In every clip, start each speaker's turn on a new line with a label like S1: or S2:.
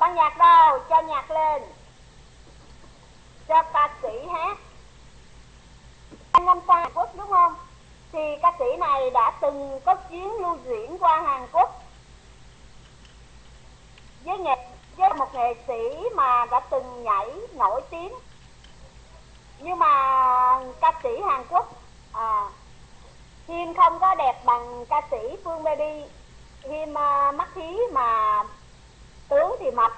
S1: Ban nhạc đâu, cho nhạc lên, cho ca sĩ hát. Anh Năm Sang Hàn Quốc đúng không? Thì ca sĩ này đã từng có chuyến lưu diễn qua Hàn Quốc với một nghệ sĩ mà đã từng nhảy nổi tiếng. Nhưng mà ca sĩ Hàn Quốc Hiên không có đẹp bằng ca sĩ Phương Baby. Hiên mắt thí mà tướng thì mập.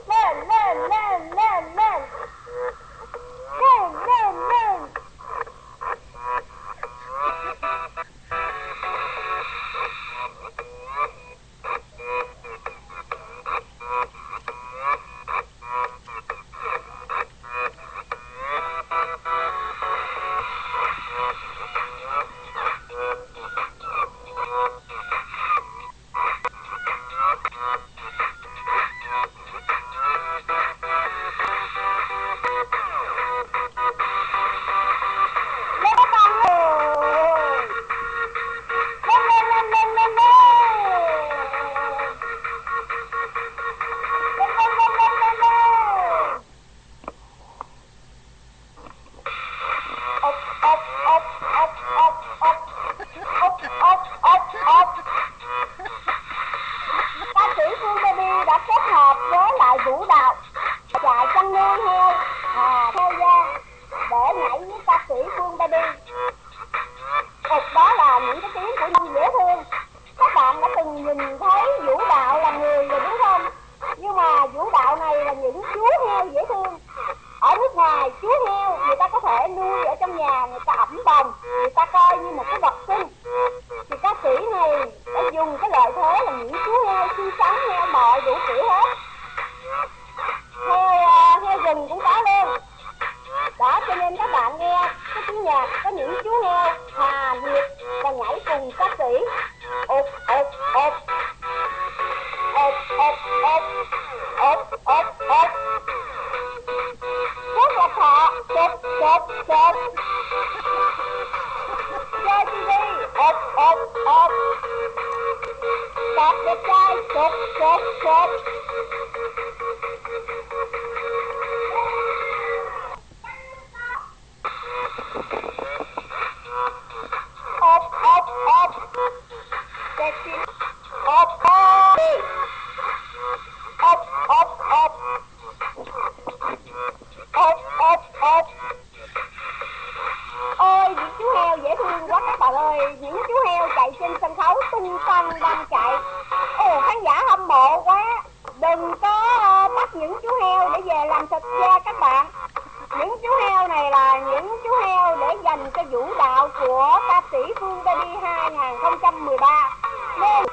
S1: Lên lên lên lên lên lên lên lên. Ca sĩ Phương Baby đã kết hợp với lại vũ đạo chạy chăn nuôi heo theo da để nhảy với ca sĩ Phương Baby. Đó là những cái tiếng của Nông dễ thương. Các bạn đã từng nhìn thấy vũ đạo là người rồi đúng không? Nhưng mà vũ đạo này là những chú heo dễ thương. Ở nước ngoài chú heo người ta có thể nuôi ở trong nhà, người ta ẵm bồng, người ta coi như một cái vật sinh. Thì ca sĩ này đã dùng cái lợi thế là những chú heo xinh xắn, heo mọi đủ kiểu hết. Heo rừng cũng có luôn. Đó, cho nên các bạn nghe cái tiếng nhạc có những chú heo hòa nhịp và nhảy cùng ca sĩ. Ộp ộp ộp ộp ộp ộp ộp ộp ộp. Rất là thọ. Chộp chộp chộp. Chơi TV. Ộp ộp ộp. Cọp đẹp trai. Chộp chộp chộp. Ộp ộp ộp. Sexy. Ộp ộp. Ộp ộp ộp. Ộp ộp ộp. Ôi những chú heo dễ thương quá các bạn ơi. Những chú heo chạy trên sân khấu tung tăng đang chạy. Ồ, khán giả hâm mộ quá. Đừng có bắt những chú heo để về làm thịt da các bạn. Những chú heo này là những chú heo để dành cho vũ đạo của ca sĩ Phương Baby 2013. Nên